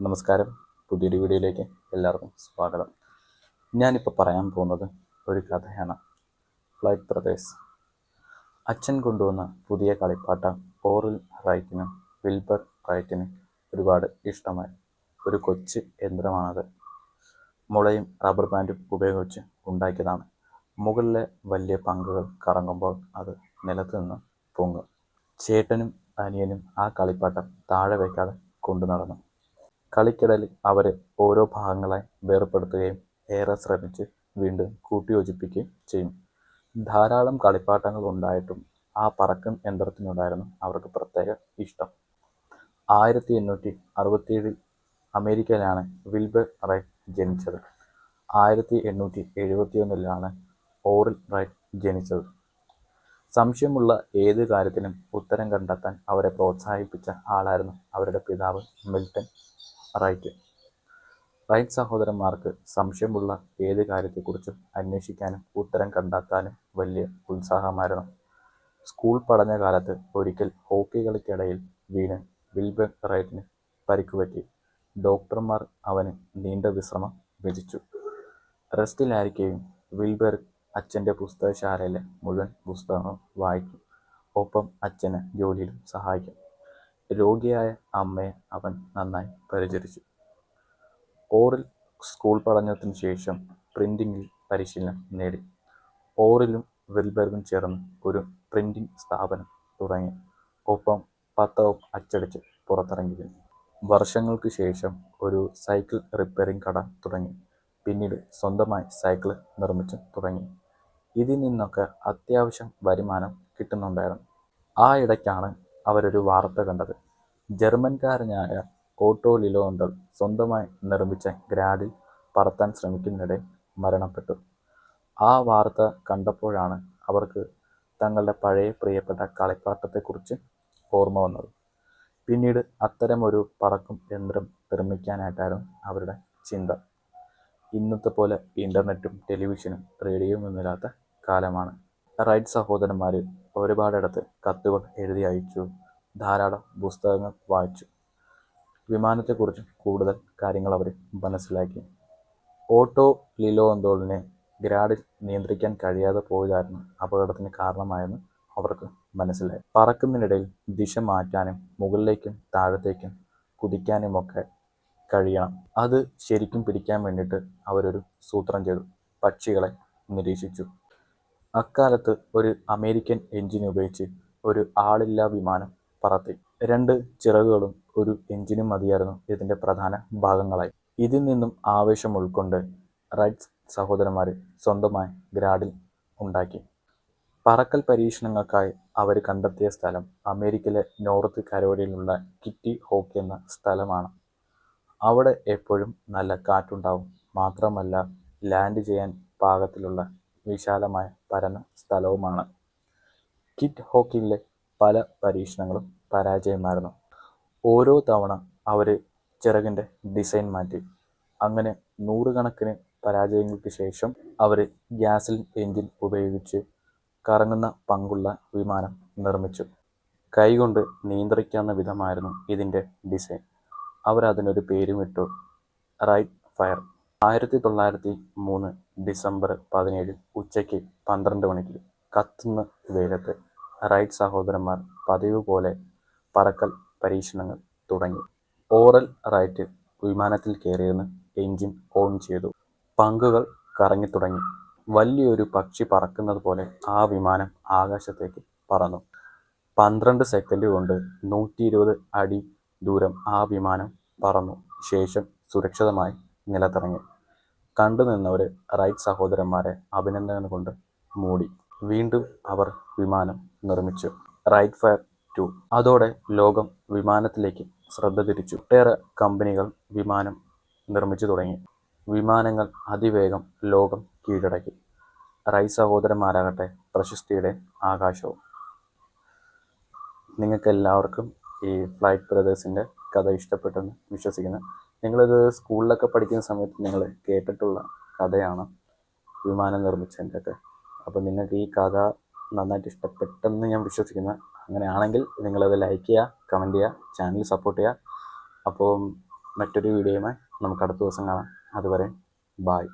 നമസ്കാരം. പുതിയൊരു വീഡിയോയിലേക്ക് എല്ലാവർക്കും സ്വാഗതം. ഞാനിപ്പോൾ പറയാൻ പോകുന്നത് ഒരു കഥയാണ്. Flight brothers. അച്ഛൻ കൊണ്ടുവന്ന പുതിയ കളിപ്പാട്ടം ഓറിൽ റൈറ്റിനും വിൽബർ റൈറ്റിനും ഒരുപാട് ഇഷ്ടമായി. ഒരു കൊച്ചു യന്ത്രമാണത്. മുളയും റബ്ബർ ബാൻഡും ഉപയോഗിച്ച് ഉണ്ടാക്കിയതാണ്. മുകളിലെ വലിയ പങ്കുകൾ കറങ്ങുമ്പോൾ അത് നിലത്ത് നിന്ന് പൊങ്ങും. ചേട്ടനും അനിയനും ആ കളിപ്പാട്ടം താഴെ വയ്ക്കാതെ കൊണ്ടു നടന്നു. കളിക്കിടയിൽ അവർ ഓരോ ഭാഗങ്ങളായി വേർപെടുത്തുകയും ഏറെ ശ്രമിച്ച് വീണ്ടും കൂട്ടിയോജിപ്പിക്കുകയും ചെയ്യും. ധാരാളം കളിപ്പാട്ടങ്ങൾ ഉണ്ടായിട്ടും ആ പറക്കും യന്ത്രത്തിനോടായിരുന്നു അവർക്ക് പ്രത്യേക ഇഷ്ടം. 1867 അമേരിക്കയിലാണ് വിൽബർ റൈറ്റ് ജനിച്ചത്. 1871 ഓറിൽ റൈറ്റ് ജനിച്ചത്. സംശയമുള്ള ഏത് കാര്യത്തിനും ഉത്തരം കണ്ടെത്താൻ അവരെ പ്രോത്സാഹിപ്പിച്ച ആളായിരുന്നു അവരുടെ പിതാവ് മിൽട്ടൺ റൈറ്റ്. റൈറ്റ് സഹോദരന്മാർക്ക് സംശയമുള്ള ഏത് കാര്യത്തെക്കുറിച്ചും അന്വേഷിക്കാനും ഉത്തരം കണ്ടെത്താനും വലിയ ഉത്സാഹമായിരുന്നു. സ്കൂൾ പഠനകാലത്ത് ഒരിക്കൽ ഹോക്കി കളിക്കിടയിൽ വീണ് വിൽബർ റൈറ്റിന് പരിക്കുപറ്റി. ഡോക്ടർമാർ അവന് നീണ്ട വിശ്രമം വിധിച്ചു. റെസ്റ്റിലായിരിക്കുകയും വിൽബർ അച്ഛൻ്റെ പുസ്തകശാലയിലെ മുഴുവൻ പുസ്തകങ്ങളും വായിക്കും. ഒപ്പം അച്ഛന് ജോലിയിലും സഹായിക്കും. രോഗിയായ അമ്മയെ അവൻ നന്നായി പരിചരിച്ചു. ഓറിൽ സ്കൂൾ പഠനത്തിന് ശേഷം പ്രിന്റിങ്ങിൽ പരിശീലനം നേടി. ഓറിലും വിൽബർഗും ചേർന്ന് ഒരു പ്രിന്റിംഗ് സ്ഥാപനം തുടങ്ങി. ഒപ്പം പത്രവും അച്ചടിച്ച് പുറത്തിറങ്ങിയിരുന്നു. വർഷങ്ങൾക്ക് ശേഷം ഒരു സൈക്കിൾ റിപ്പയറിംഗ് കട തുടങ്ങി. പിന്നീട് സ്വന്തമായി സൈക്കിൾ നിർമ്മിച്ചു തുടങ്ങി. ഇതിൽ നിന്നൊക്കെ അത്യാവശ്യം വരുമാനം കിട്ടുന്നുണ്ടായിരുന്നു. ആ ഇടയ്ക്കാണ് അവരൊരു വാർത്ത കണ്ടത്. ജർമ്മൻകാരനായ ഓട്ടോ ലിലോണ്ടൽ സ്വന്തമായി നിർമ്മിച്ച ഗ്രാഡിൽ പറത്താൻ ശ്രമിക്കുന്നതിനിടെ മരണപ്പെട്ടു. ആ വാർത്ത കണ്ടപ്പോഴാണ് അവർക്ക് തങ്ങളുടെ പഴയ പ്രിയപ്പെട്ട കളിപ്പാട്ടത്തെക്കുറിച്ച് ഓർമ്മ വന്നത്. പിന്നീട് അത്തരമൊരു പറക്കും യന്ത്രം നിർമ്മിക്കാനായിട്ടായിരുന്നു അവരുടെ ചിന്ത. ഇന്നത്തെ പോലെ ഇൻ്റർനെറ്റും ടെലിവിഷനും റേഡിയോയും ഒന്നുമില്ലാത്ത കാലമാണ്. റൈറ്റ് സഹോദരന്മാർ ഒരുപാടിടത്ത് കത്തുകൾ എഴുതി അയച്ചു. ധാരാളം പുസ്തകങ്ങൾ വായിച്ചു. വിമാനത്തെക്കുറിച്ച് കൂടുതൽ കാര്യങ്ങൾ അവർ മനസ്സിലാക്കി. ഓട്ടോ ലിലോന്തോളിനെ ഗ്രാഡിൽ നിയന്ത്രിക്കാൻ കഴിയാതെ പോയതായിരുന്നു അപകടത്തിന് കാരണമായെന്ന് അവർക്ക് മനസ്സിലായി. പറക്കുന്നതിനിടയിൽ ദിശ മാറ്റാനും മുകളിലേക്കും താഴത്തേക്കും കുതിക്കാനുമൊക്കെ കഴിയണം. അത് ശരിക്കും പിടിക്കാൻ വേണ്ടിയിട്ട് അവരൊരു സൂത്രം ചെയ്തു. പക്ഷികളെ നിരീക്ഷിച്ചു. അക്കാലത്ത് ഒരു അമേരിക്കൻ എഞ്ചിൻ ഉപയോഗിച്ച് ഒരു ആളില്ലാ വിമാനം പറത്തി. 2 ചിറകുകളും ഒരു എഞ്ചിനും മതിയായിരുന്നു ഇതിൻ്റെ പ്രധാന ഭാഗങ്ങളായി. ഇതിൽ നിന്നും ആവേശം ഉൾക്കൊണ്ട് റൈറ്റ് സഹോദരന്മാർ സ്വന്തമായി ഗ്രാഡിൽ ഉണ്ടാക്കി. പറക്കൽ പരീക്ഷണങ്ങൾക്കായി അവർ കണ്ടെത്തിയ സ്ഥലം അമേരിക്കയിലെ നോർത്ത് കരോലിനയിലുള്ള കിറ്റി ഹോക്ക് എന്ന സ്ഥലമാണ്. അവിടെ എപ്പോഴും നല്ല കാറ്റുണ്ടാവും. മാത്രമല്ല ലാൻഡ് ചെയ്യാൻ പാകത്തിലുള്ള വിശാലമായ പരന്ന സ്ഥലവുമാണ്. കിറ്റ് ഹോക്കിലെ പല പരീക്ഷണങ്ങളും പരാജയമായിരുന്നു. ഓരോ തവണ അവർ ചിറകിൻ്റെ ഡിസൈൻ മാറ്റി. അങ്ങനെ 100 കണക്കിന് പരാജയങ്ങൾക്ക് ശേഷം അവർ ഗ്യാസിൽ എഞ്ചിൻ ഉപയോഗിച്ച് കറങ്ങുന്ന പങ്കുള്ള വിമാനം നിർമ്മിച്ചു. കൈകൊണ്ട് നിയന്ത്രിക്കാവുന്ന വിധമായിരുന്നു ഇതിൻ്റെ ഡിസൈൻ. അവരതിനൊരു പേരുമിട്ടു, റൈറ്റ് ഫയർ. 1903 ഡിസംബർ 17 ഉച്ചയ്ക്ക് 12 മണിക്ക് കത്തുന്ന വെയിലത്ത് റൈറ്റ് സഹോദരന്മാർ പതിവ് പോലെ പറക്കൽ പരീക്ഷണങ്ങൾ തുടങ്ങി. ഓറൽ റൈറ്റ് വിമാനത്തിൽ കയറിയിരുന്ന് എഞ്ചിൻ ഓൺ ചെയ്തു. പങ്കുകൾ കറങ്ങിത്തുടങ്ങി. വലിയൊരു പക്ഷി പറക്കുന്നത് പോലെ ആ വിമാനം ആകാശത്തേക്ക് പറന്നു. 12 സെക്കൻഡ് കൊണ്ട് 120 അടി ദൂരം ആ വിമാനം പറന്നു. ശേഷം സുരക്ഷിതമായി നിലത്തിറങ്ങി. കണ്ടുനിന്നവർ റൈറ്റ് സഹോദരന്മാരെ അഭിനന്ദനം കൊണ്ട് മൂടി. വീണ്ടും അവർ വിമാനം നിർമ്മിച്ചു, റൈറ്റ് ഫയർ 2. അതോടെ ലോകം വിമാനത്തിലേക്ക് ശ്രദ്ധ തിരിച്ചു. ഒട്ടേറെ കമ്പനികൾ വിമാനം നിർമ്മിച്ചു തുടങ്ങി. വിമാനങ്ങൾ അതിവേഗം ലോകം കീഴടക്കി. റൈറ്റ് സഹോദരന്മാരാകട്ടെ പ്രശസ്തിയുടെ ആകാശവും. നിങ്ങൾക്കെല്ലാവർക്കും ഈ ഫ്ലൈറ്റ് ബ്രദേഴ്സിൻ്റെ കഥ ഇഷ്ടപ്പെട്ടെന്ന് വിശ്വസിക്കുന്നു. നിങ്ങളിത് സ്കൂളിലൊക്കെ പഠിക്കുന്ന സമയത്ത് നിങ്ങൾ കേട്ടിട്ടുള്ള കഥയാണ്, വിമാനം നിർമ്മിച്ചതിൻ്റെയൊക്കെ. അപ്പോൾ നിങ്ങൾക്ക് ഈ കഥ നന്നായിട്ട് ഇഷ്ടപ്പെട്ടെന്ന് ഞാൻ വിശ്വസിക്കുന്നു. അങ്ങനെയാണെങ്കിൽ നിങ്ങളത് ലൈക്ക് ചെയ്യുക, കമൻറ്റ് ചെയ്യുക, ചാനൽ സപ്പോർട്ട് ചെയ്യുക. അപ്പോൾ മറ്റൊരു വീഡിയോയുമായി നമുക്ക് അടുത്ത ദിവസം കാണാം. അതുവരെ ബായ്.